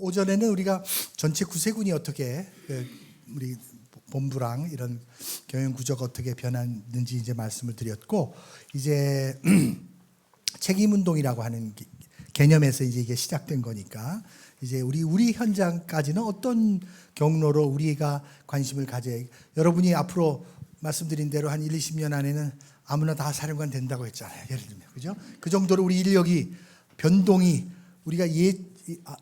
오전에는 우리가 전체 구세군이 어떻게 우리 본부랑 이런 경영 구조가 어떻게 변했는지 이제 말씀을 드렸고, 이제 책임 운동이라고 하는 개념에서 이제 이게 시작된 거니까 이제 우리 현장까지는 어떤 경로로 우리가 관심을 가져야, 여러분이 앞으로 말씀드린 대로 한 1-20년 안에는 아무나 다 사령관 된다고 했잖아요. 예를 들면, 그죠? 그 정도로 우리 인력이 변동이 우리가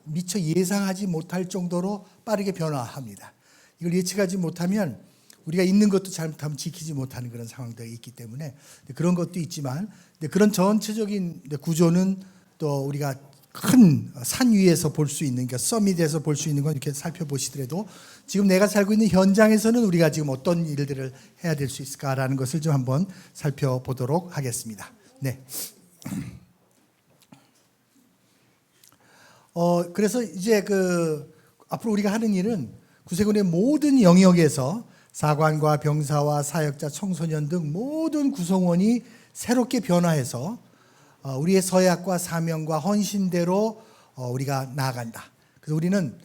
미처 예상하지 못할 정도로 빠르게 변화합니다. 이걸 예측하지 못하면 우리가 있는 것도 잘못하면 지키지 못하는 그런 상황들이 있기 때문에 그런 것도 있지만, 그런 전체적인 구조는 또 우리가 큰 산 위에서 볼 수 있는, 그러니까 서밋에서 볼 수 있는 건 이렇게 살펴보시더라도 지금 내가 살고 있는 현장에서는 우리가 지금 어떤 일들을 해야 될 수 있을까라는 것을 좀 한번 살펴보도록 하겠습니다. 네. 그래서 이제 앞으로 우리가 하는 일은 구세군의 모든 영역에서 사관과 병사와 사역자, 청소년 등 모든 구성원이 새롭게 변화해서 우리의 서약과 사명과 헌신대로 우리가 나아간다. 그래서 우리는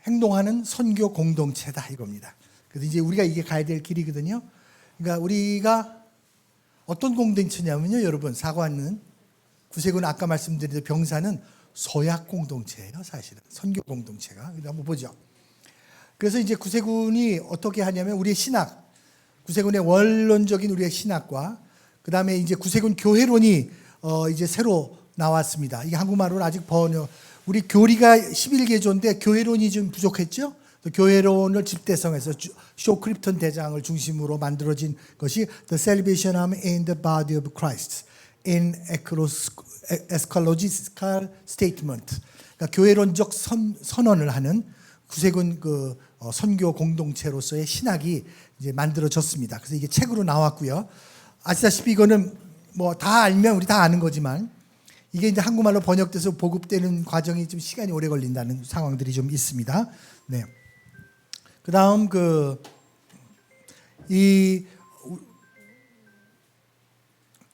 행동하는 선교 공동체다 이겁니다. 그래서 이제 우리가 이게 가야 될 길이거든요. 그러니까 우리가 어떤 공동체냐면요, 여러분, 사관은, 구세군 아까 말씀드린 병사는 서약 공동체예요, 사실은. 선교 공동체가. 한번 보죠. 그래서 이제 구세군이 어떻게 하냐면 우리의 신학, 구세군의 원론적인 우리의 신학과 그 다음에 이제 구세군 교회론이 이제 새로 나왔습니다. 이게 한국말로는 아직 우리 교리가 11개조인데 교회론이 좀 부족했죠. 교회론을 집대성해서 쇼 크립턴 대장을 중심으로 만들어진 것이 The Salvation Arm in the Body of Christ in Eschatological Statement. 그러니까 교회론적 선언을 하는 구세군 선교 공동체로서의 신학이 이제 만들어졌습니다. 그래서 이게 책으로 나왔고요. 아시다시피 이거는 뭐 다 알면 우리 다 아는 거지만 이게 이제 한국말로 번역돼서 보급되는 과정이 좀 시간이 오래 걸린다는 상황들이 좀 있습니다. 네. 그다음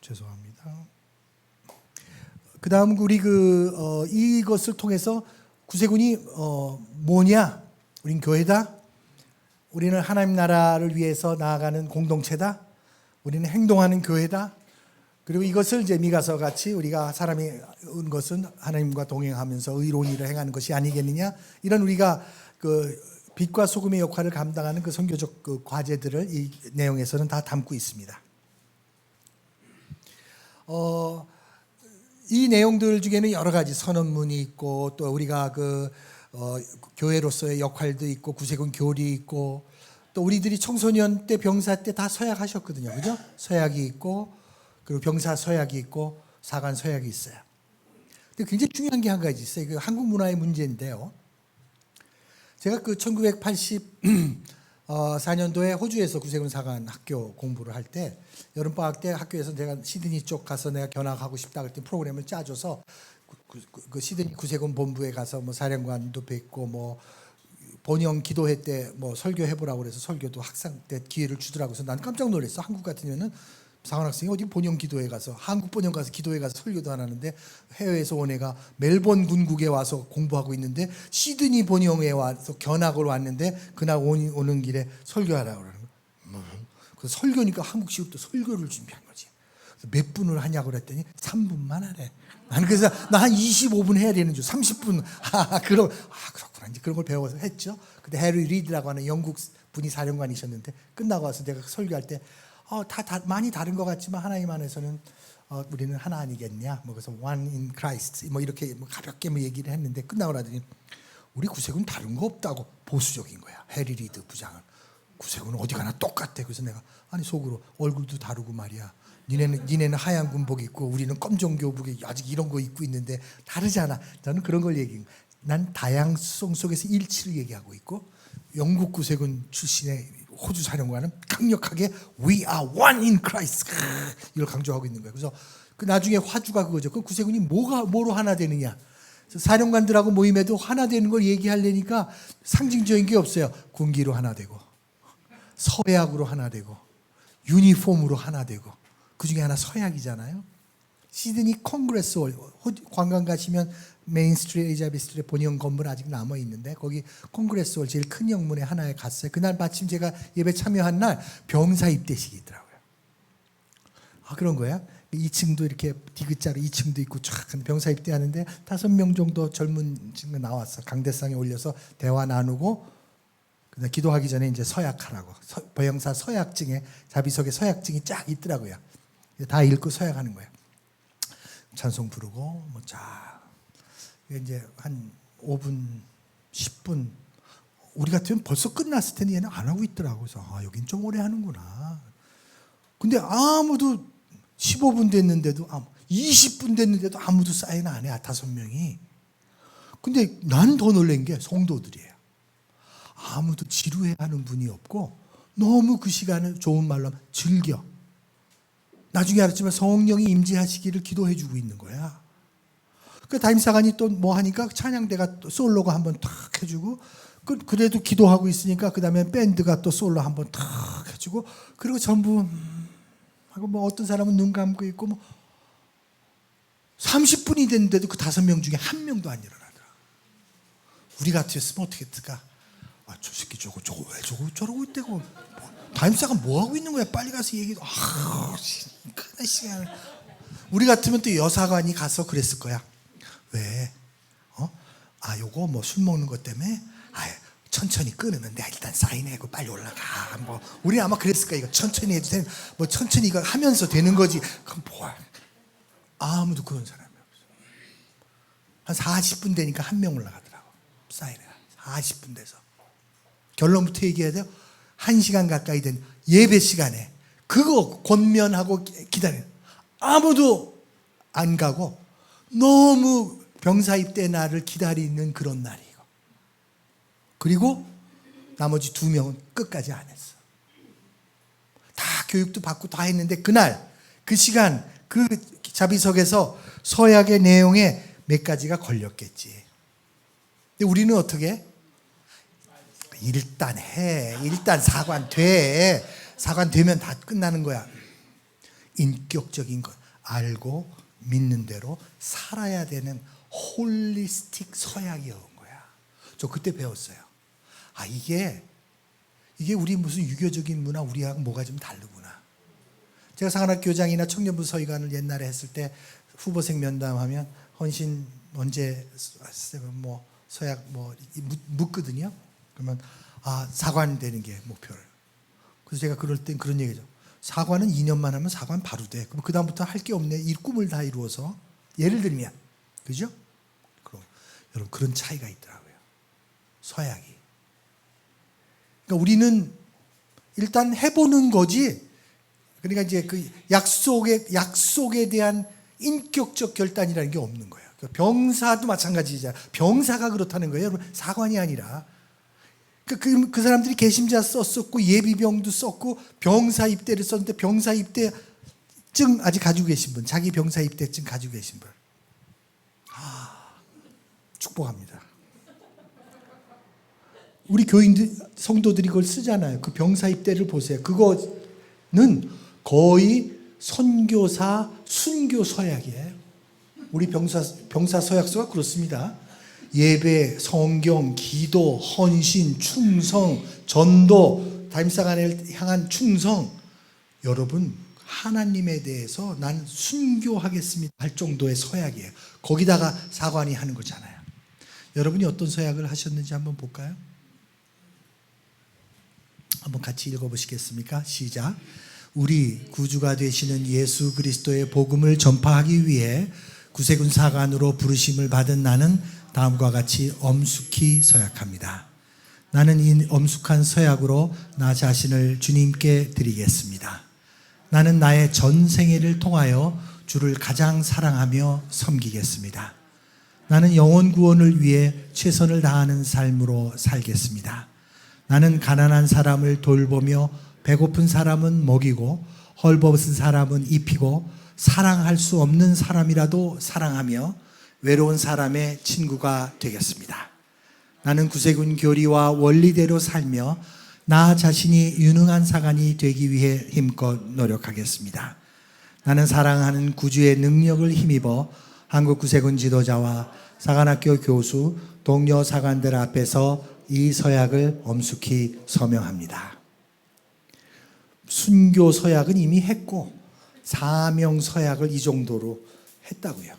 죄송합니다. 그다음 우리 이것을 통해서 구세군이 뭐냐? 우린 교회다. 우리는 하나님 나라를 위해서 나아가는 공동체다. 우리는 행동하는 교회다. 그리고 이것을 이제 미가서 같이 우리가 사람이 온 것은 하나님과 동행하면서 의로운 일을 행하는 것이 아니겠느냐. 이런 우리가 빛과 소금의 역할을 감당하는 선교적 과제들을 이 내용에서는 다 담고 있습니다. 이 내용들 중에는 여러 가지 선언문이 있고 또 우리가 교회로서의 역할도 있고 구세군 교리 있고 또 우리들이 청소년 때 병사 때 다 서약하셨거든요. 그죠? 서약이 있고 그리고 병사 서약이 있고 사관 서약이 있어요. 근데 굉장히 중요한 게 한 가지 있어요. 한국 문화의 문제인데요. 제가 1984년도에 호주에서 구세군 사관 학교 공부를 할 때 여름방학 때 학교에서 내가 시드니 쪽 가서 내가 견학하고 싶다 그랬더니 프로그램을 짜줘서 시드니 구세군 본부에 가서 뭐 사령관도 뵙고 뭐 본영 기도회 때 뭐 설교해보라고 그래서 설교도 학생 때 기회를 주더라고요. 그래서 난 깜짝 놀랐어. 한국 같으면은 사관 학생이 어디 본영 기도회 가서 한국 본영 가서 기도회 가서 설교도 안 하는데 해외에서 온 애가 멜번 군국에 와서 공부하고 있는데 시드니 본영에 와서 견학을 왔는데 그날 오는 길에 설교하라고 그러는 거예요. 그래서 설교니까 한국식으로 설교를 준비한 거지. 그래서 몇 분을 하냐고 그랬더니 3분만 하래. 나는 그래서 나 한 25분 해야 되는 줄 30분. 그렇구나. 이제 그런 걸 배워서 했죠. 근데 해리 리드라고 하는 영국 분이 사령관이셨는데 끝나고 와서 내가 설교할 때 다 많이 다른 것 같지만 하나님 안에서는 우리는 하나 아니겠냐. 뭐 그래서 one in Christ 뭐 이렇게 가볍게 얘기를 했는데 끝나고 나더니 우리 구세군 다른 거 없다고 보수적인 거야. 해리 리드 부장은 구세군은 어디 가나 똑같대. 그래서 내가 아니 속으로 얼굴도 다르고 말이야. 니네는 하얀 군복 입고 우리는 검정 교복에 아직 이런 거 입고 있는데 다르잖아. 저는 그런 걸 얘기해요. 난 다양성 속에서 일치를 얘기하고 있고 영국 구세군 출신의 호주 사령관은 강력하게 We are one in Christ 이걸 강조하고 있는 거예요. 그래서 나중에 화두가 그거죠. 그 구세군이 뭐로 하나 되느냐. 사령관들하고 모임에도 하나 되는 걸 얘기하려니까 상징적인 게 없어요. 군기로 하나 되고 서약으로 하나 되고 유니폼으로 하나 되고 그 중에 하나 서약이잖아요. 시드니 콩그레스 관광 가시면 메인 스트리트, 엘리자베스 스트리트 본영 건물 아직 남아 있는데 거기 콩그레스홀 제일 큰 영문에 하나에 갔어요. 그날 마침 제가 예배 참여한 날 병사 입대식이 있더라고요. 아, 그런 거야? 2층도 이렇게 디귿자로 2층도 있고 쫙 병사 입대하는데 5명 정도 젊은 친구 나왔어. 강대상에 올려서 대화 나누고 그다음 기도하기 전에 이제 서약하라고. 병사 서약증에 자비석에 서약증이 쫙 있더라고요. 다 읽고 서약하는 거예요. 찬송 부르고 뭐 쫙 이제 한 5분, 10분 우리 같으면 벌써 끝났을 텐데 얘는 안 하고 있더라고. 그래서 아, 여긴 좀 오래 하는구나. 근데 아무도 15분 됐는데도 20분 됐는데도 아무도 사인 안 해. 5명이. 근데 난 더 놀란 게 성도들이에요. 아무도 지루해하는 분이 없고 너무 그 시간을 좋은 말로 하면 즐겨. 나중에 알았지만 성령이 임재하시기를 기도해 주고 있는 거야. 그 담임사관이 또 뭐 하니까 찬양대가 또 솔로가 한번 탁 해주고 그래도 기도하고 있으니까 그 다음에 밴드가 또 솔로 한번 탁 해주고 그리고 전부 하고 뭐 어떤 사람은 눈 감고 있고 뭐 30분이 됐는데도 그 5명 중에 1명도 안 일어나더라. 우리 같았으면 어떻게 했을까? 아, 저 새끼 저거 왜 저러고 있대고 담임사가 뭐 하고 있는 거야? 빨리 가서 얘기해. 큰 시간을. 우리 같으면 또 여사관이 가서 그랬을 거야. 왜? 요거 뭐 술 먹는 것 때문에 천천히 끊으면 내가 일단 사인하고 빨리 올라가. 뭐 우리 아마 그랬을 거야. 이거 천천히 해도 되는 뭐 천천히 이거 하면서 되는 거지. 그럼 뭐야? 아무도 그런 사람이 없어. 한 40분 되니까 1명 올라가더라고. 사인해. 40분 돼서. 결론부터 얘기해야 돼요. 1시간 가까이 된 예배 시간에 그거 권면하고 기다려. 아무도 안 가고 너무 병사 입대 날을 기다리는 그런 날이고. 그리고 나머지 2명은 끝까지 안 했어. 다 교육도 받고 다 했는데 그날 그 시간 그 자비석에서 서약의 내용에 몇 가지가 걸렸겠지. 근데 우리는 어떻게? 일단 해. 일단 사관 돼. 사관 되면 다 끝나는 거야. 인격적인 것 알고 믿는 대로 살아야 되는 홀리스틱 서약이 온 거야. 저 그때 배웠어요. 이게 우리 무슨 유교적인 문화 우리하고 뭐가 좀 다르구나. 제가 상한학 교장이나 청년부 서의관을 옛날에 했을 때 후보생 면담하면 헌신 언제 뭐 서약 뭐 묻거든요. 그러면 사관 되는 게 목표를. 그래서 제가 그럴 땐 그런 얘기죠. 사관은 2년만 하면 사관 바로 돼. 그럼 그 다음부터 할 게 없네. 이 꿈을 다 이루어서 예를 들면 그죠? 그럼 여러분 그런 차이가 있더라고요. 서약이. 그러니까 우리는 일단 해보는 거지. 그러니까 이제 그 약속에 대한 인격적 결단이라는 게 없는 거예요. 병사도 마찬가지잖아요. 병사가 그렇다는 거예요. 여러분 사관이 아니라. 그 사람들이 개심자 썼었고 예비병도 썼고 병사 입대를 썼는데 병사 입대증 아직 가지고 계신 분, 자기 병사 입대증 가지고 계신 분, 축복합니다. 우리 교인들 성도들이 그걸 쓰잖아요. 그 병사 입대를 보세요. 그거는 거의 선교사 순교 서약이에요. 우리 병사 서약서가 그렇습니다. 예배, 성경, 기도, 헌신, 충성, 전도, 담임사관을 향한 충성. 여러분 하나님에 대해서 난 순교하겠습니다 할 정도의 서약이에요. 거기다가 사관이 하는 거잖아요. 여러분이 어떤 서약을 하셨는지 한번 볼까요? 한번 같이 읽어보시겠습니까? 시작. 우리 구주가 되시는 예수 그리스도의 복음을 전파하기 위해 구세군 사관으로 부르심을 받은 나는 다음과 같이 엄숙히 서약합니다. 나는 이 엄숙한 서약으로 나 자신을 주님께 드리겠습니다. 나는 나의 전생애를 통하여 주를 가장 사랑하며 섬기겠습니다. 나는 영혼 구원을 위해 최선을 다하는 삶으로 살겠습니다. 나는 가난한 사람을 돌보며 배고픈 사람은 먹이고 헐벗은 사람은 입히고 사랑할 수 없는 사람이라도 사랑하며 외로운 사람의 친구가 되겠습니다. 나는 구세군 교리와 원리대로 살며 나 자신이 유능한 사관이 되기 위해 힘껏 노력하겠습니다. 나는 사랑하는 구주의 능력을 힘입어 한국 구세군 지도자와 사관학교 교수, 동료 사관들 앞에서 이 서약을 엄숙히 서명합니다. 순교 서약은 이미 했고 사명 서약을 이 정도로 했다고요.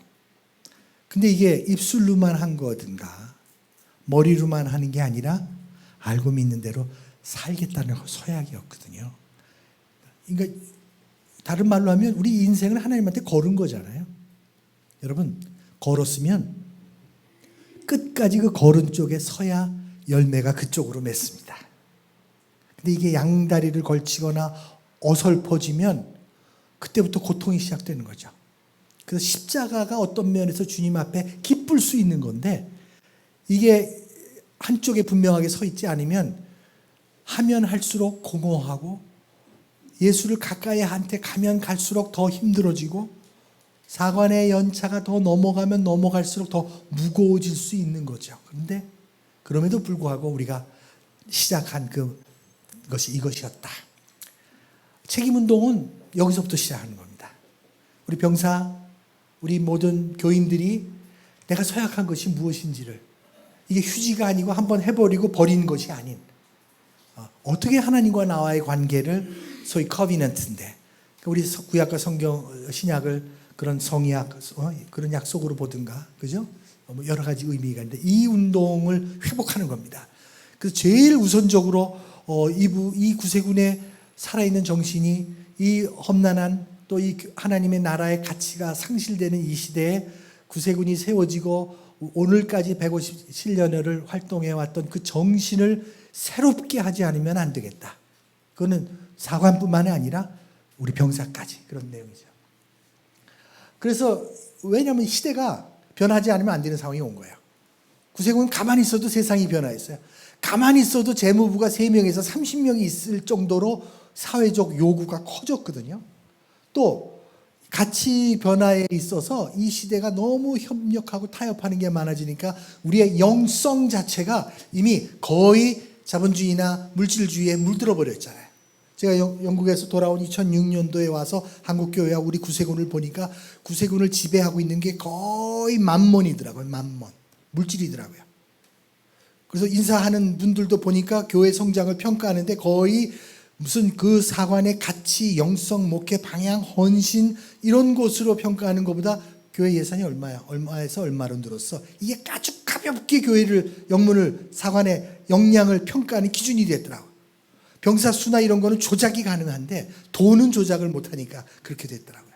근데 이게 입술로만 한 거든가 머리로만 하는 게 아니라 알고 믿는 대로 살겠다는 서약이었거든요. 그러니까 다른 말로 하면 우리 인생을 하나님한테 걸은 거잖아요. 여러분, 걸었으면 끝까지 그 걸은 쪽에 서야 열매가 그쪽으로 맺습니다. 근데 이게 양다리를 걸치거나 어설퍼지면 그때부터 고통이 시작되는 거죠. 그래서 십자가가 어떤 면에서 주님 앞에 기쁠 수 있는 건데 이게 한쪽에 분명하게 서 있지 않으면 하면 할수록 공허하고 예수를 가까이 한테 가면 갈수록 더 힘들어지고 사관의 연차가 더 넘어가면 넘어갈수록 더 무거워질 수 있는 거죠. 그런데 그럼에도 불구하고 우리가 시작한 그것이 이것이었다. 책임운동은 여기서부터 시작하는 겁니다. 우리 병사, 우리 모든 교인들이 내가 서약한 것이 무엇인지를 이게 휴지가 아니고 한번 해버리고 버리는 것이 아닌 어떻게 하나님과 나와의 관계를 소위 커비넌트인데 우리 구약과 성경 신약을 그런 성약 그런 약속으로 보든가 그죠? 여러 가지 의미가 있는데 이 운동을 회복하는 겁니다. 그래서 제일 우선적으로 이 구세군의 살아있는 정신이 이 험난한 또 이 하나님의 나라의 가치가 상실되는 이 시대에 구세군이 세워지고 오늘까지 157년을 활동해왔던 그 정신을 새롭게 하지 않으면 안 되겠다. 그거는 사관뿐만 아니라 우리 병사까지 그런 내용이죠. 그래서 왜냐하면 시대가 변하지 않으면 안 되는 상황이 온 거예요. 구세군은 가만히 있어도 세상이 변화했어요. 가만히 있어도 재무부가 3명에서 30명이 있을 정도로 사회적 요구가 커졌거든요. 또 가치 변화에 있어서 이 시대가 너무 협력하고 타협하는 게 많아지니까 우리의 영성 자체가 이미 거의 자본주의나 물질주의에 물들어 버렸잖아요. 제가 영국에서 돌아온 2006년도에 와서 한국교회와 우리 구세군을 보니까 구세군을 지배하고 있는 게 거의 만몬이더라고요. 만몬. 물질이더라고요. 그래서 인사하는 분들도 보니까 교회 성장을 평가하는데 거의 무슨 그 사관의 가치, 영성, 목회, 방향, 헌신 이런 것으로 평가하는 것보다 교회 예산이 얼마야? 얼마에서 얼마로 늘었어? 이게 아주 가볍게 교회를 영문을 사관의 역량을 평가하는 기준이 됐더라고요. 병사 수나 이런 거는 조작이 가능한데 돈은 조작을 못하니까 그렇게 됐더라고요.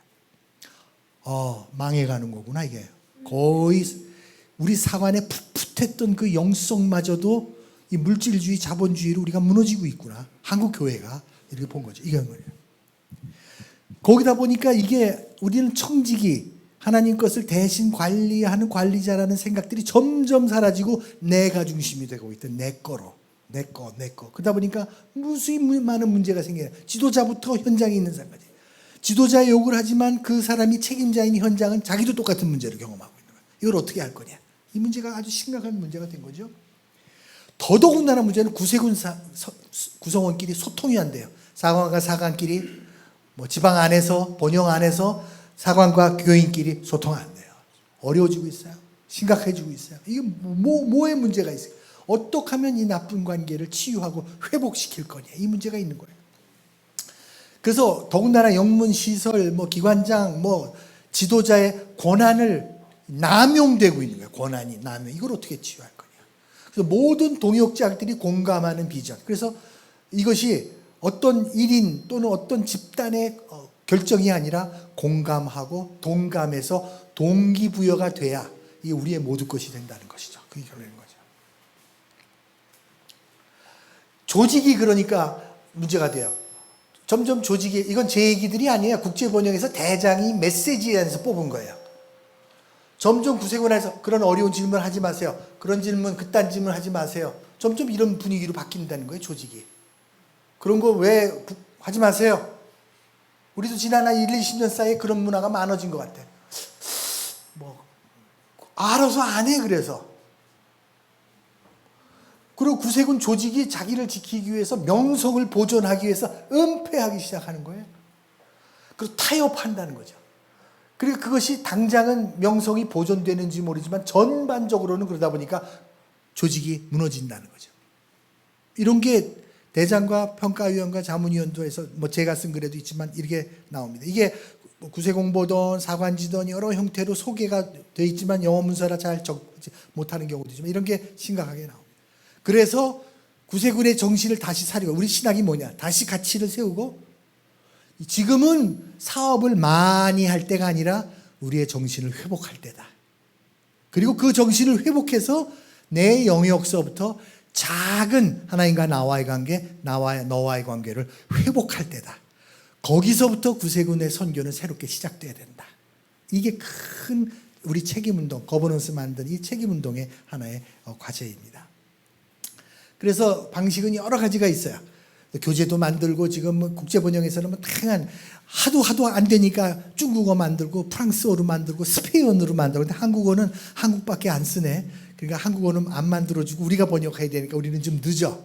망해가는 거구나 이게. 거의 우리 사관의 풋풋했던 그 영성마저도 이 물질주의, 자본주의로 우리가 무너지고 있구나. 한국 교회가 이렇게 본 거죠. 이게 거예요. 거기다 보니까 이게 우리는 청지기, 하나님 것을 대신 관리하는 관리자라는 생각들이 점점 사라지고 내가 중심이 되고 있던 내 거로. 내 거. 그러다 보니까 무수히 많은 문제가 생겨요. 지도자부터 현장에 있는 사람까지. 지도자의 욕을 하지만 그 사람이 책임자인 현장은 자기도 똑같은 문제를 경험하고 있는 거예요. 이걸 어떻게 할 거냐. 이 문제가 아주 심각한 문제가 된 거죠. 더더군다나 문제는 구세군 구성원끼리 소통이 안 돼요. 사관과 사관끼리 지방 안에서 본영 안에서 사관과 교인끼리 소통 안 돼요. 어려워지고 있어요. 심각해지고 있어요. 이게 뭐의 문제가 있어요. 어떻게 하면 이 나쁜 관계를 치유하고 회복시킬 거냐. 이 문제가 있는 거예요. 그래서 더군다나 영문 시설, 기관장, 지도자의 권한을 남용되고 있는 거예요. 권한이 남용. 이걸 어떻게 치유할 거냐. 그래서 모든 동역자들이 공감하는 비전. 그래서 이것이 어떤 일인 또는 어떤 집단의 결정이 아니라 공감하고 동감해서 동기부여가 돼야 이게 우리의 모든 것이 된다는 것이죠. 그게 결론인 거죠. 조직이 그러니까 문제가 돼요. 점점 조직이, 이건 제 얘기들이 아니에요. 국제번영에서 대장이 메시지에 안에서 뽑은 거예요. 점점 구세군에서 그런 어려운 질문 하지 마세요. 그런 질문, 그딴 질문 하지 마세요. 점점 이런 분위기로 바뀐다는 거예요, 조직이. 그런 거 왜 하지 마세요. 우리도 지난 한 1, 20년 사이에 그런 문화가 많아진 것 같아요. 알아서 안 해, 그래서. 그리고 구세군 조직이 자기를 지키기 위해서 명성을 보존하기 위해서 은폐하기 시작하는 거예요. 그리고 타협한다는 거죠. 그리고 그것이 당장은 명성이 보존되는지 모르지만 전반적으로는 그러다 보니까 조직이 무너진다는 거죠. 이런 게 대장과 평가위원과 자문위원회에서 뭐 제가 쓴 글에도 있지만 이렇게 나옵니다. 이게 구세공보든 사관지든 여러 형태로 소개가 돼 있지만 영어 문서라 잘 적지 못하는 경우도 있지만 이런 게 심각하게 나옵니다. 그래서 구세군의 정신을 다시 살리고, 우리 신학이 뭐냐? 다시 가치를 세우고, 지금은 사업을 많이 할 때가 아니라 우리의 정신을 회복할 때다. 그리고 그 정신을 회복해서 내 영역서부터 작은 하나님과 나와의 관계, 나와 너와의 관계를 회복할 때다. 거기서부터 구세군의 선교는 새롭게 시작돼야 된다. 이게 큰 우리 책임운동, 거버넌스 만든 이 책임운동의 하나의 과제입니다. 그래서 방식은 여러 가지가 있어요. 교재도 만들고, 지금 국제번역에서는 다양한, 하도 안 되니까 중국어 만들고 프랑스어로 만들고 스페인어로 만들고, 근데 한국어는 한국밖에 안 쓰네. 그러니까 한국어는 안 만들어주고 우리가 번역해야 되니까 우리는 좀 늦어.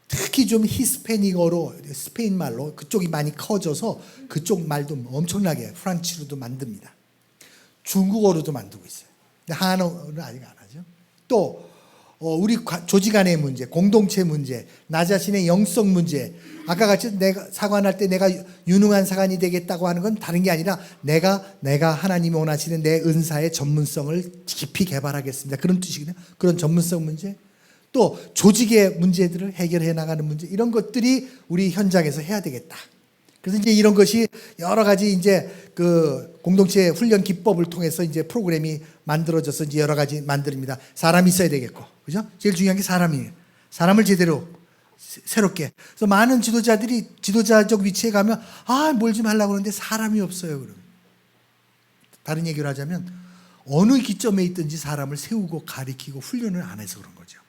특히 좀 히스패닉어로, 스페인 말로 그쪽이 많이 커져서 그쪽 말도 엄청나게 프랑스어로도 만듭니다. 중국어로도 만들고 있어요. 근데 한어는 아직 안 하죠. 또 우리 조직 안의 문제, 공동체 문제, 나 자신의 영성 문제. 아까 같이 내가 사관할 때 내가 유능한 사관이 되겠다고 하는 건 다른 게 아니라 내가 하나님이 원하시는 내 은사의 전문성을 깊이 개발하겠습니다. 그런 뜻이거든요. 그런 전문성 문제. 또 조직의 문제들을 해결해 나가는 문제. 이런 것들이 우리 현장에서 해야 되겠다. 그래서 이제 이런 것이 여러 가지 이제 그 공동체 훈련 기법을 통해서 이제 프로그램이 만들어져서 이제 여러 가지 만듭니다. 사람이 있어야 되겠고, 그죠? 제일 중요한 게 사람이에요. 사람을 제대로 새롭게. 그래서 많은 지도자들이 지도자적 위치에 가면 뭘 좀 하려고 그러는데 사람이 없어요. 그러면 다른 얘기를 하자면 어느 기점에 있든지 사람을 세우고 가리키고 훈련을 안 해서 그런 거죠.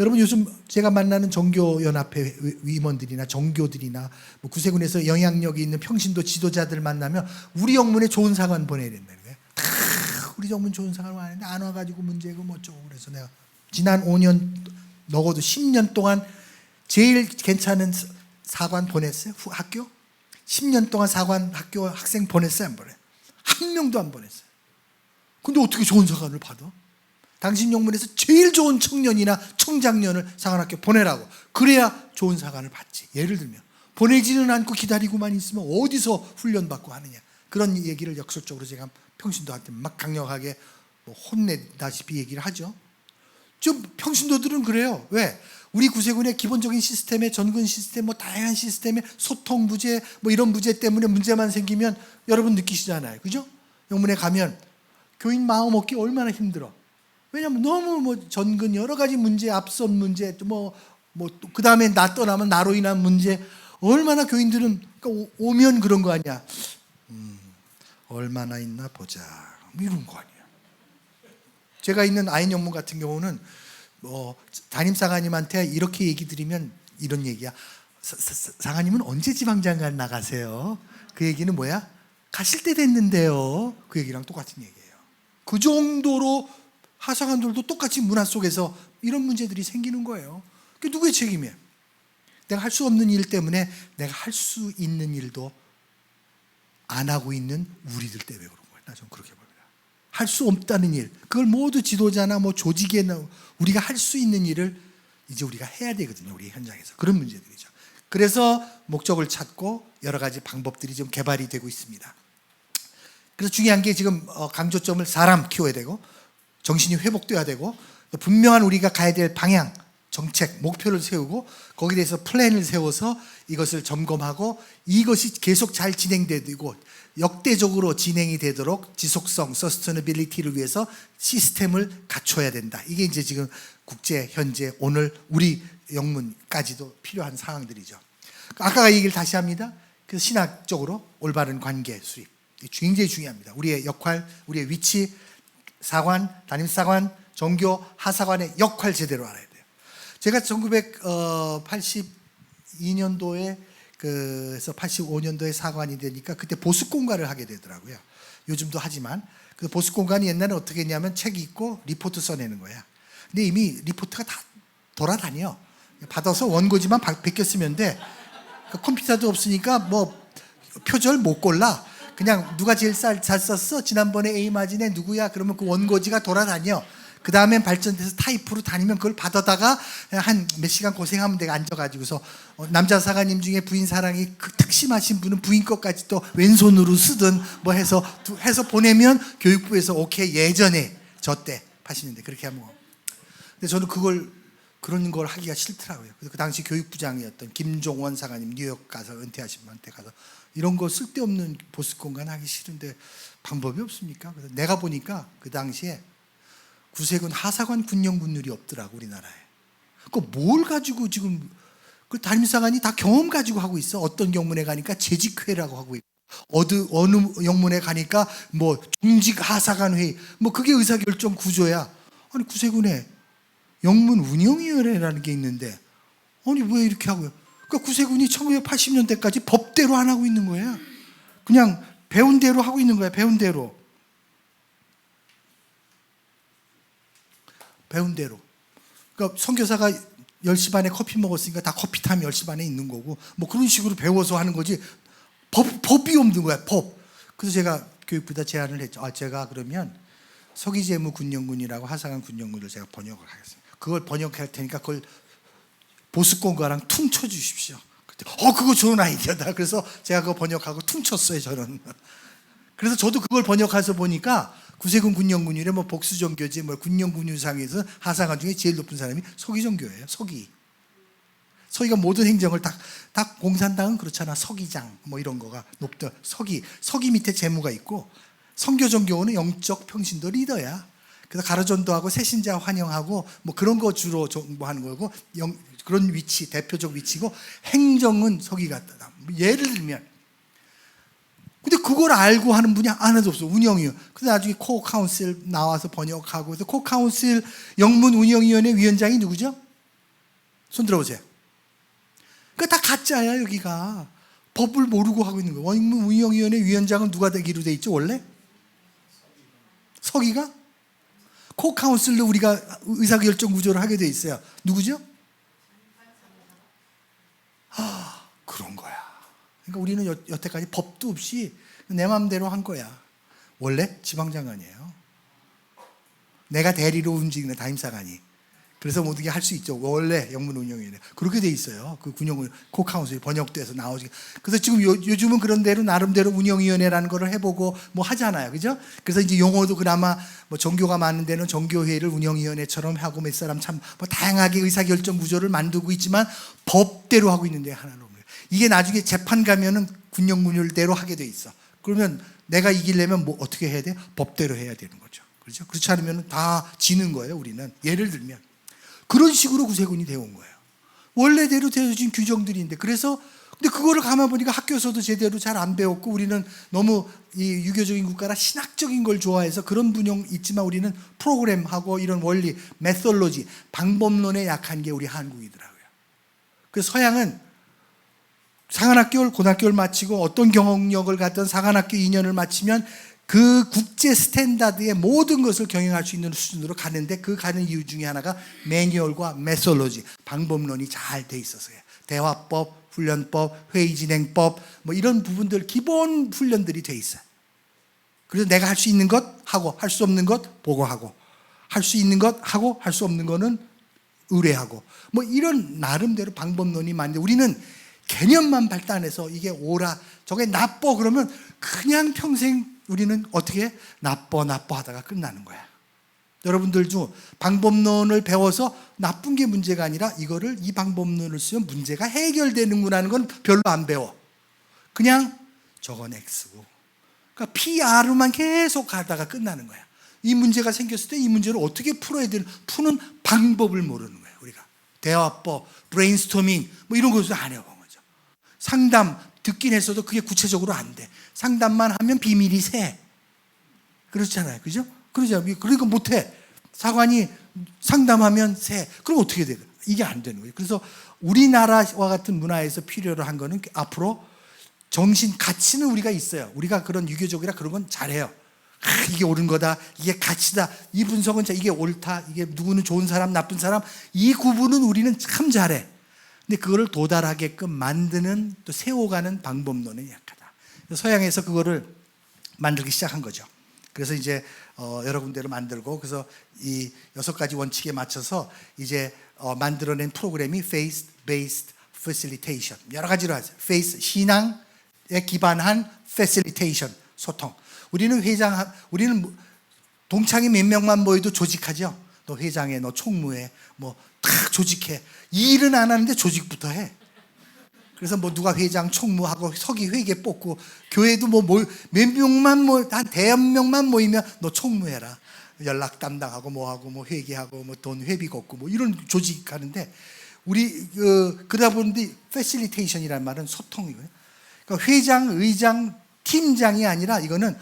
여러분, 요즘 제가 만나는 정교연합회 위원들이나 정교들이나 뭐 구세군에서 영향력이 있는 평신도 지도자들 만나면 우리 영문에 좋은 사관 보내야 된다는 거예요. 다 우리 영문 좋은 사관 왔는데 안 와가지고 문제고 뭐 어쩌고. 그래서 내가 지난 5년, 적어도 10년 동안 제일 괜찮은 사관 보냈어요. 학교 10년 동안 사관 학교 학생 보냈어요, 안 보냈어요? 한 명도 안 보냈어요. 근데 어떻게 좋은 사관을 받아? 당신 영문에서 제일 좋은 청년이나 청장년을 사관학교 보내라고. 그래야 좋은 사관을 받지. 예를 들면 보내지는 않고 기다리고만 있으면 어디서 훈련받고 하느냐. 그런 얘기를 역설적으로 제가 평신도한테 막 강력하게 혼내다시피 얘기를 하죠. 좀 평신도들은 그래요. 왜? 우리 구세군의 기본적인 시스템에, 전군 시스템, 뭐 다양한 시스템에 소통 부재, 뭐 이런 부재 때문에 문제만 생기면 여러분 느끼시잖아요. 그죠? 영문에 가면 교인 마음 먹기 얼마나 힘들어. 왜냐하면 너무 뭐 전근 여러 가지 문제, 앞선 문제, 그 다음에 나 떠나면 나로 인한 문제, 얼마나 교인들은 그러니까 오면 그런 거 아니야. 얼마나 있나 보자. 이런 거 아니야. 제가 있는 아인영문 같은 경우는 담임사관님한테 이렇게 얘기 드리면 이런 얘기야. 사관님은 언제 지방장관 나가세요? 그 얘기는 뭐야? 가실 때 됐는데요. 그 얘기랑 똑같은 얘기예요. 그 정도로 하사관들도 똑같이 문화 속에서 이런 문제들이 생기는 거예요. 그게 누구의 책임이에요? 내가 할 수 없는 일 때문에 내가 할 수 있는 일도 안 하고 있는 우리들 때문에 그런 거예요. 나 좀 그렇게 봅니다. 할 수 없다는 일, 그걸 모두 지도자나 뭐 조직에 우리가 할 수 있는 일을 이제 우리가 해야 되거든요. 우리 현장에서. 그런 문제들이죠. 그래서 목적을 찾고 여러 가지 방법들이 좀 개발이 되고 있습니다. 그래서 중요한 게 지금 강조점을 사람 키워야 되고, 정신이 회복돼야 되고, 또 분명한 우리가 가야 될 방향, 정책, 목표를 세우고 거기에 대해서 플랜을 세워서 이것을 점검하고 이것이 계속 잘 진행되고 역대적으로 진행이 되도록 지속성, 서스테너빌리티를 위해서 시스템을 갖춰야 된다. 이게 이제 지금 국제, 현재, 오늘 우리 영문까지도 필요한 상황들이죠. 아까 얘기를 다시 합니다. 그래서 신학적으로 올바른 관계 수립. 굉장히 중요합니다. 우리의 역할, 우리의 위치, 사관, 담임사관, 정교, 하사관의 역할 제대로 알아야 돼요. 제가 1982년도에 그래서 85년도에 사관이 되니까 그때 보습공과를 하게 되더라고요. 요즘도 하지만 그 보습공과는 옛날에 어떻게 했냐면 책 읽고 리포트 써내는 거야. 근데 이미 리포트가 다 돌아다녀. 받아서 원고지만 베껴 쓰면 돼. 그 컴퓨터도 없으니까 뭐 표절 못 골라. 그냥 누가 제일 잘 썼어? 지난번에 A 마진에 누구야? 그러면 그 원고지가 돌아다녀. 그 다음엔 발전돼서 타입으로 다니면 그걸 받아다가 한 몇 시간 고생하면 내가 앉아가지고서 남자 사관님 중에 부인 사랑이 특심하신 분은 부인 것까지 또 왼손으로 쓰든 뭐 해서 보내면 교육부에서 오케이. 예전에 저 때 80년대 그렇게 하면. 근데 저는 그런 걸 하기가 싫더라고요. 그래서 그 당시 교육부장이었던 김종원 사관님 뉴욕 가서 은퇴하신 분한테 가서 이런 거 쓸데없는 보스 공간 하기 싫은데 방법이 없습니까? 그래서 내가 보니까 그 당시에 구세군 하사관 군령군율이 없더라고 우리나라에. 그 뭘 가지고 지금 그 담임사관이 다 경험 가지고 하고 있어. 어떤 영문에 가니까 재직회라고 하고 있고 어느 영문에 가니까 뭐 중직 하사관 회의 뭐 그게 의사결정 구조야. 아니 구세군에 영문 운영위원회라는 게 있는데 아니 왜 이렇게 하고요? 그러니까 구세군이 1980년대까지 법대로 안 하고 있는 거야. 그냥 배운 대로 하고 있는 거야. 배운 대로. 그러니까 선교사가 10시 반에 커피 먹었으니까 다 커피 타임 10시 반에 있는 거고 뭐 그런 식으로 배워서 하는 거지 법이 없는 거야. 법. 그래서 제가 교육부에다 제안을 했죠. 제가 그러면 서기재무 군령군이라고 하사관 군령군을 제가 번역을 하겠습니다. 그걸 번역할 테니까 그걸 보스공과랑 퉁쳐 주십시오. 그거 좋은 아이디어다. 그래서 제가 그거 번역하고 퉁쳤어요, 저는. 그래서 저도 그걸 번역해서 보니까 구세군 군령군율에 뭐 복수정교지 뭐 군령군율상에서 하사관 중에 제일 높은 사람이 서기정교예요. 서기가 모든 행정을 다 공산당은 그렇잖아. 서기장 뭐 이런 거가 높다. 서기 밑에 재무가 있고 선교정교는 영적 평신도 리더야. 그래서 가르전도하고 새신자 환영하고 뭐 그런 거 주로 정보하는 거고 그런 위치 대표적 위치고 행정은 서기가 있다. 예를 들면 근데 그걸 알고 하는 분이 하나도 없어. 운영이요. 그래서 나중에 코어 카운슬 나와서 번역하고 그래서 코어 카운슬 영문 운영위원회 위원장이 누구죠? 손 들어보세요. 그러니까 다 가짜야 여기가. 법을 모르고 하고 있는 거예요. 영문 운영위원회 위원장은 누가 되기로 돼 있죠 원래? 서기가? 코어 카운슬로 우리가 의사결정 구조를 하게 돼 있어요. 누구죠? 그런 거야. 그러니까 우리는 여태까지 법도 없이 내 마음대로 한 거야. 원래 지방장관이에요. 내가 대리로 움직이는 담임사관이. 그래서 모든 게 할 수 있죠. 원래 영문운영위원회 그렇게 돼 있어요. 그 군용 코카운슬이 번역돼서 나오지. 그래서 지금 요즘은 그런 대로 나름대로 운영위원회라는 거를 해보고 뭐 하잖아요, 그죠? 그래서 이제 용어도 그나마 뭐 종교가 많은 데는 종교회의를 운영위원회처럼 하고 몇 사람 참 뭐 다양하게 의사결정 구조를 만들고 있지만 법대로 하고 있는데 하나는 없는 거예요. 이게 나중에 재판 가면은 군령군율대로 하게 돼 있어. 그러면 내가 이기려면 뭐 어떻게 해야 돼? 법대로 해야 되는 거죠. 그렇죠? 그렇지 않으면 다 지는 거예요. 우리는 예를 들면. 그런 식으로 구세군이 되어 온 거예요. 원래대로 되어진 규정들인데 그래서 근데 그거를 가만 보니까 학교에서도 제대로 잘 안 배웠고 우리는 너무 이 유교적인 국가라 신학적인 걸 좋아해서 그런 분용 있지만 우리는 프로그램하고 이런 원리, 메솔로지, 방법론에 약한 게 우리 한국이더라고요. 그래서 서양은 상한학교를 고등학교를 마치고 어떤 경력을 갖던 상한학교 2년을 마치면 그 국제 스탠다드의 모든 것을 경영할 수 있는 수준으로 가는데 그 가는 이유 중에 하나가 매뉴얼과 메솔로지, 방법론이 잘 돼 있어서요. 대화법, 훈련법, 회의 진행법 뭐 이런 부분들 기본 훈련들이 돼 있어요. 그래서 내가 할 수 있는 것 하고 할 수 없는 것 보고하고 할 수 있는 것 하고 할 수 없는 거는 의뢰하고 뭐 이런 나름대로 방법론이 많은데 우리는 개념만 발달해서 이게 옳아 저게 나빠 그러면 그냥 평생 우리는 어떻게 나빠 하다가 끝나는 거야. 여러분들도 방법론을 배워서 나쁜 게 문제가 아니라 이거를 이 방법론을 쓰면 문제가 해결되는구나 하는 건 별로 안 배워. 그냥 저건 X고 그러니까 PR로만 계속 가다가 끝나는 거야. 이 문제가 생겼을 때 이 문제를 어떻게 풀어야 되는 푸는 방법을 모르는 거야. 우리가 대화법, 브레인스토밍 뭐 이런 것을 안 해본 거죠. 상담 듣긴 했어도 그게 구체적으로 안 돼. 상담만 하면 비밀이 새. 그렇잖아요. 그죠? 그러잖아요. 그러니까 못해. 사관이 상담하면 새. 그럼 어떻게 돼? 이게 안 되는 거예요. 그래서 우리나라와 같은 문화에서 필요로 한 거는 앞으로 정신, 가치는 우리가 있어요. 우리가 그런 유교적이라 그런 건 잘해요. 이게 옳은 거다. 이게 가치다. 이 분석은 이게 옳다. 이게 누구는 좋은 사람, 나쁜 사람. 이 구분은 우리는 참 잘해. 근데 그거를 도달하게끔 만드는 또 세워가는 방법론은 약하다. 서양에서 그거를 만들기 시작한 거죠. 그래서 이제 여러 군데로 만들고, 그래서 이 6가지 원칙에 맞춰서 이제 만들어낸 프로그램이 Faith Based Facilitation. 여러 가지로 하죠. Faith, 신앙에 기반한 Facilitation, 소통. 우리는 동창이 몇 명만 모여도 조직하죠. 너 회장해, 너 총무해, 뭐 다 조직해. 일은 안 하는데 조직부터 해. 그래서 뭐 누가 회장, 총무하고 서기 회계 뽑고, 교회도 뭐 몇 명만 한 대여 명만 모이면 너 총무해라. 연락 담당하고 뭐하고 뭐 회계하고 뭐 돈 회비 걷고 뭐 이런 조직하는데, 우리 그러다 보는데 패실리테이션이라는 말은 소통이고요. 그러니까 회장, 의장, 팀장이 아니라 이거는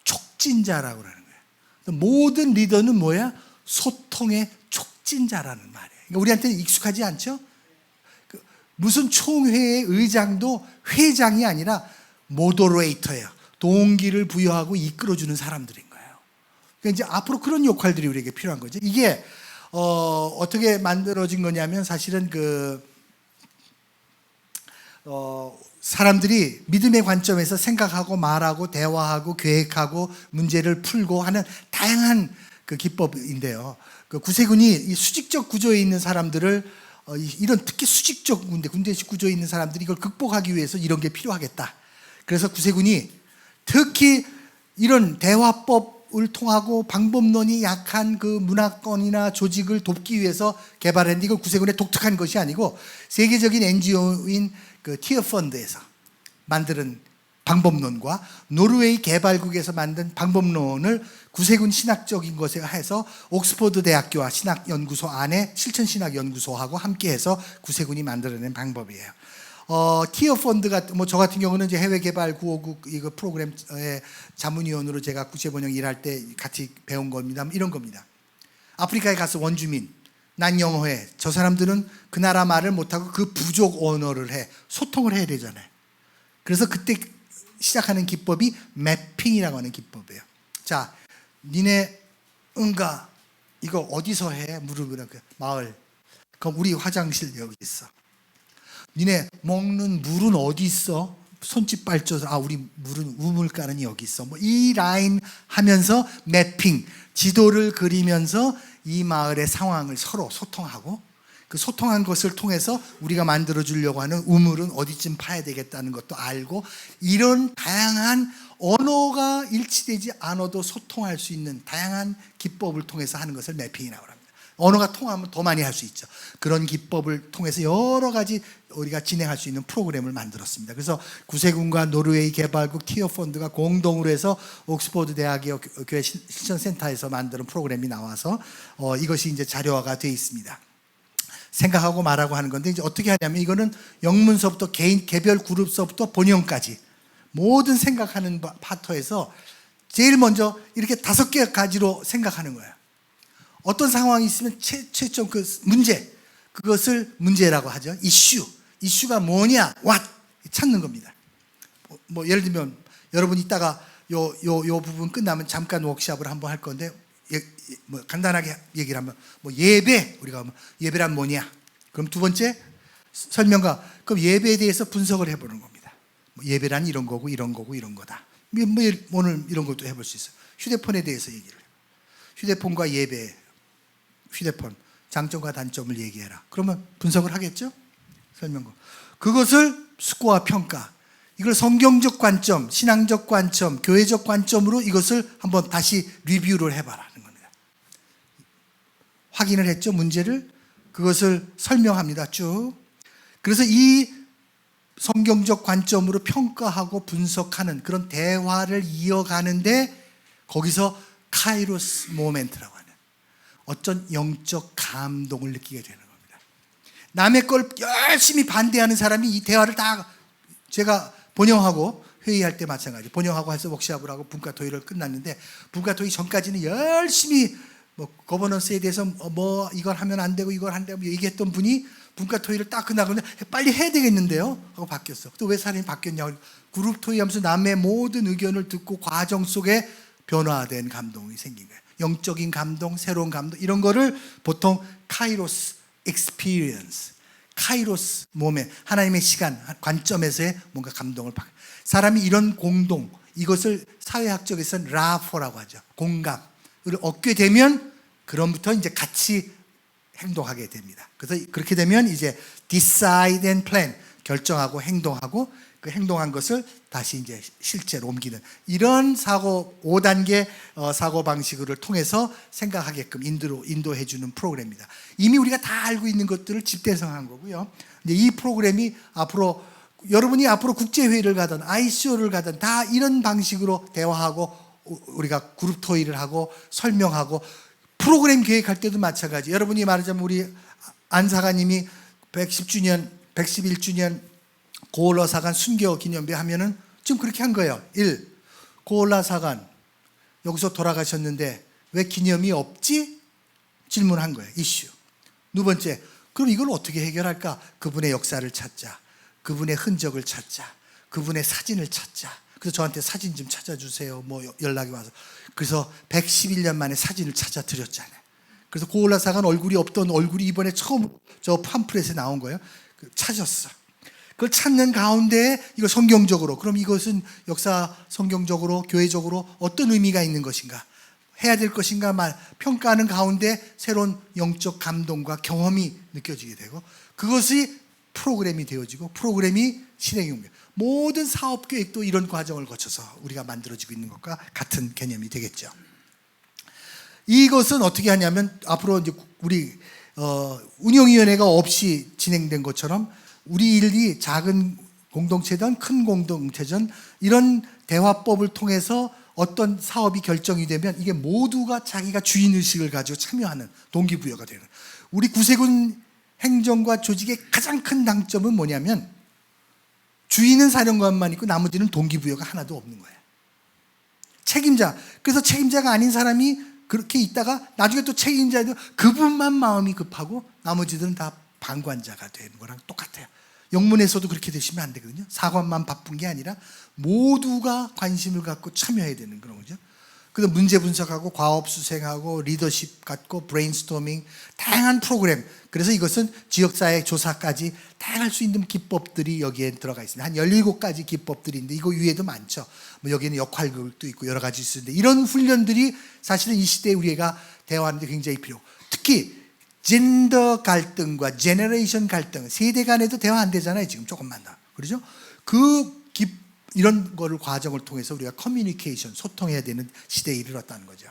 촉진자라고 하는 거예요. 모든 리더는 뭐야? 소통의 촉진자라는 말이에요. 그러니까 우리한테는 익숙하지 않죠? 무슨 총회의 의장도 회장이 아니라 모더레이터예요. 동기를 부여하고 이끌어주는 사람들인 거예요. 그러니까 이제 앞으로 그런 역할들이 우리에게 필요한 거죠. 이게 어떻게 만들어진 거냐면, 사실은 사람들이 믿음의 관점에서 생각하고 말하고 대화하고 계획하고 문제를 풀고 하는 다양한 그 기법인데요. 그 구세군이 이 수직적 구조에 있는 사람들을 이런 특히 수직적 군대식 구조에 있는 사람들이 이걸 극복하기 위해서 이런 게 필요하겠다. 그래서 구세군이 특히 이런 대화법을 통하고 방법론이 약한 그 문화권이나 조직을 돕기 위해서 개발했는데, 이거 구세군의 독특한 것이 아니고 세계적인 NGO인 그 티어펀드에서 만드는 방법론과 노르웨이 개발국에서 만든 방법론을 구세군 신학적인 것에 해서 옥스퍼드 대학교와 신학연구소 안에 실천신학연구소하고 함께해서 구세군이 만들어낸 방법이에요. 티어펀드가 뭐 저 같은 경우는 이제 해외개발 959 이거 프로그램의 자문위원으로 제가 구세번영 일할 때 같이 배운 겁니다. 이런 겁니다. 아프리카에 가서 원주민, 난 영어해. 저 사람들은 그 나라 말을 못하고 그 부족 언어를 해. 소통을 해야 되잖아요. 그래서 그때 시작하는 기법이 매핑이라고 하는 기법이에요. 자, 니네 응가 이거 어디서 해? 물으면 마을. 그럼 우리 화장실 여기 있어. 니네 먹는 물은 어디 있어? 손짓 발줘서 우리 물은 우물가는 여기 있어. 뭐 이 라인 하면서 매핑, 지도를 그리면서 이 마을의 상황을 서로 소통하고, 그 소통한 것을 통해서 우리가 만들어 주려고 하는 우물은 어디쯤 파야 되겠다는 것도 알고, 이런 다양한 언어가 일치되지 않아도 소통할 수 있는 다양한 기법을 통해서 하는 것을 매핑이라고 합니다. 언어가 통하면 더 많이 할 수 있죠. 그런 기법을 통해서 여러 가지 우리가 진행할 수 있는 프로그램을 만들었습니다. 그래서 구세군과 노르웨이 개발국 티어펀드가 공동으로 해서 옥스퍼드 대학의 교회 실천센터에서 만드는 프로그램이 나와서 이것이 이제 자료화가 되어 있습니다. 생각하고 말하고 하는 건데, 이제 어떻게 하냐면, 이거는 영문서부터 개별 그룹서부터 본영까지 모든 생각하는 파트에서 제일 먼저 이렇게 5가지로 생각하는 거예요. 어떤 상황이 있으면 최종 그 문제, 그것을 문제라고 하죠. 이슈가 뭐냐, what 찾는 겁니다. 뭐 예를 들면 여러분 이따가 요 부분 끝나면 잠깐 워크숍을 한번 할 건데, 뭐 간단하게 얘기를 하면, 뭐 예배, 우리가 예배란 뭐냐? 그럼 두 번째 설명과, 그럼 예배에 대해서 분석을 해보는 겁니다. 뭐 예배란 이런 거고 이런 거고 이런 거다. 뭐 오늘 이런 것도 해볼 수 있어요. 휴대폰에 대해서 얘기를 해요. 휴대폰과 예배, 휴대폰 장점과 단점을 얘기해라. 그러면 분석을 하겠죠? 설명과. 그것을 스코어 평가. 이걸 성경적 관점, 신앙적 관점, 교회적 관점으로 이것을 한번 다시 리뷰를 해봐라 하는 겁니다. 확인을 했죠, 문제를. 그것을 설명합니다, 쭉. 그래서 이 성경적 관점으로 평가하고 분석하는 그런 대화를 이어가는데, 거기서 카이로스 모멘트라고 하는 어떤 영적 감동을 느끼게 되는 겁니다. 남의 걸 열심히 반대하는 사람이 이 대화를 다, 제가 본영하고 회의할 때 마찬가지, 본영하고 해서 워크숍을 하고 분과 토의를 끝났는데, 분과 토의 전까지는 열심히 뭐 거버넌스에 대해서 뭐 이걸 하면 안 되고 이걸 한다고 얘기했던 분이 분과 토의를 딱 끝나고 빨리 해야 되겠는데요 하고 바뀌었어. 또 왜 사람이 바뀌었냐고, 그룹 토의하면서 남의 모든 의견을 듣고 과정 속에 변화된 감동이 생긴 거예요. 영적인 감동, 새로운 감동, 이런 거를 보통 카이로스 experience, 카이로스 모멘, 하나님의 시간 관점에서의 뭔가 감동을 받고, 사람이 이런 공동, 이것을 사회학적에서는 라포라고 하죠. 공감을 얻게 되면 그럼부터 이제 같이 행동하게 됩니다. 그래서 그렇게 되면 이제 decide and plan, 결정하고 행동하고 그 행동한 것을 다시 이제 실제로 옮기는 이런 5단계 사고 방식을 통해서 생각하게끔 인도해 주는 프로그램입니다. 이미 우리가 다 알고 있는 것들을 집대성한 거고요. 근데 이 프로그램이 여러분이 앞으로 국제회의를 가든 ICO를 가든 다 이런 방식으로 대화하고 우리가 그룹 토의를 하고 설명하고 프로그램 계획할 때도 마찬가지. 여러분이 말하자면 우리 안사관님이 111주년 고을라 사관 순교 기념비 하면은 지금 그렇게 한 거예요. 1. 고을라 사관 여기서 돌아가셨는데 왜 기념이 없지? 질문한 거예요. 이슈. 두 번째, 그럼 이걸 어떻게 해결할까? 그분의 역사를 찾자. 그분의 흔적을 찾자. 그분의 사진을 찾자. 그래서 저한테 사진 좀 찾아주세요. 뭐 연락이 와서. 그래서 111년 만에 사진을 찾아 드렸잖아요. 그래서 고을라 사관 얼굴이 없던 얼굴이 이번에 처음 저 팜플렛에 나온 거예요. 찾았어. 그걸 찾는 가운데 이거 성경적으로, 그럼 이것은 역사 성경적으로 교회적으로 어떤 의미가 있는 것인가, 해야 될 것인가 평가하는 가운데 새로운 영적 감동과 경험이 느껴지게 되고 그것이 프로그램이 되어지고 프로그램이 실행이 옮겨. 모든 사업 계획도 이런 과정을 거쳐서 우리가 만들어지고 있는 것과 같은 개념이 되겠죠. 이것은 어떻게 하냐면 앞으로 이제 우리 운영위원회가 없이 진행된 것처럼 우리 일이 작은 공동체든 큰 공동체든 이런 대화법을 통해서 어떤 사업이 결정이 되면 이게 모두가 자기가 주인의식을 가지고 참여하는 동기부여가 되는, 우리 구세군 행정과 조직의 가장 큰 장점은 뭐냐면 주인은 사령관만 있고 나머지는 동기부여가 하나도 없는 거예요. 책임자. 그래서 책임자가 아닌 사람이 그렇게 있다가 나중에 또 책임자도 그분만 마음이 급하고 나머지들은 다 방관자가 되는 거랑 똑같아요. 영문에서도 그렇게 되시면 안 되거든요. 사관만 바쁜 게 아니라 모두가 관심을 갖고 참여해야 되는 그런 거죠. 그래서 문제 분석하고 과업 수행하고 리더십 갖고 브레인스토밍, 다양한 프로그램. 그래서 이것은 지역사회 조사까지 다양할 수 있는 기법들이 여기에 들어가 있습니다. 한 17가지 기법들인데 이거 위에도 많죠. 뭐 여기는 역할극도 있고 여러 가지 있는데 이런 훈련들이 사실은 이 시대에 우리가 대화하는데 굉장히 필요하고, 특히 젠더 갈등과 제너레이션 갈등, 세대 간에도 대화 안 되잖아요. 지금 조금만 더. 그렇죠? 이런 거를 과정을 통해서 우리가 커뮤니케이션, 소통해야 되는 시대에 이르렀다는 거죠.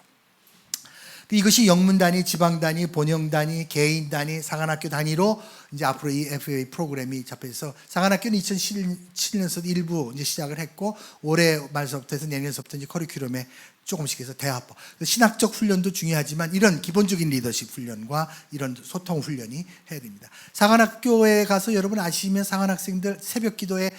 이것이 영문 단위, 지방 단위, 본영 단위, 개인 단위, 사관학교 단위로 이제 앞으로 이 FA 프로그램이 잡혀서 사관학교는 2017년서도 일부 이제 시작을 했고 올해 말서부터 해서 내년서부터 이제 커리큘럼에 조금씩 해서 대화법. 신학적 훈련도 중요하지만 이런 기본적인 리더십 훈련과 이런 소통 훈련이 해야 됩니다. 사관학교에 가서 여러분 아시면 사관학생들 새벽 기도에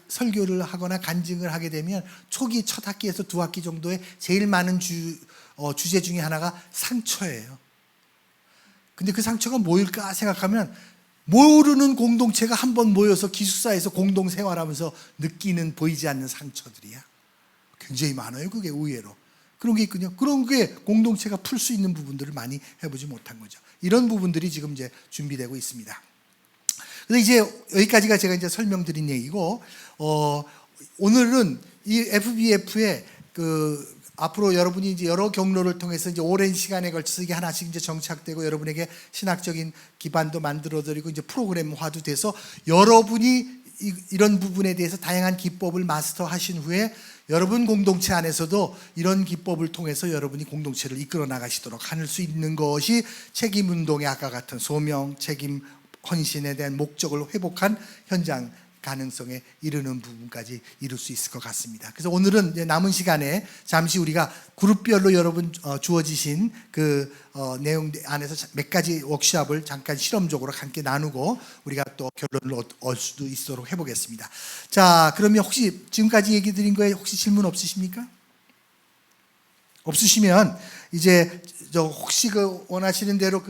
설교를 하거나 간증을 하게 되면 초기 첫 학기에서 두 학기 정도에 제일 많은 주제 중에 하나가 상처예요. 근데 그 상처가 뭐일까 생각하면 모르는 공동체가 한번 모여서 기숙사에서 공동생활하면서 느끼는 보이지 않는 상처들이야. 굉장히 많아요. 그게 의외로. 그런 게 있거든요. 그런 게 공동체가 풀 수 있는 부분들을 많이 해보지 못한 거죠. 이런 부분들이 지금 이제 준비되고 있습니다. 그래서 이제 여기까지가 제가 이제 설명드린 얘기고, 오늘은 이 FBF의 앞으로 여러분이 이제 여러 경로를 통해서 이제 오랜 시간에 걸쳐서 이게 하나씩 이제 정착되고 여러분에게 신학적인 기반도 만들어드리고 이제 프로그램화도 돼서 여러분이 이런 부분에 대해서 다양한 기법을 마스터하신 후에 여러분 공동체 안에서도 이런 기법을 통해서 여러분이 공동체를 이끌어 나가시도록 할 수 있는 것이 책임운동의 아까 같은 소명, 책임, 헌신에 대한 목적을 회복한 현장 가능성에 이르는 부분까지 이룰 수 있을 것 같습니다. 그래서 오늘은 이제 남은 시간에 잠시 우리가 그룹별로 여러분 주어지신 내용 안에서 몇 가지 워크숍을 잠깐 실험적으로 함께 나누고 우리가 또 결론을 얻을 수도 있도록 해보겠습니다. 자, 그러면 혹시 지금까지 얘기 드린 거에 혹시 질문 없으십니까? 없으시면 이제 혹시 원하시는 대로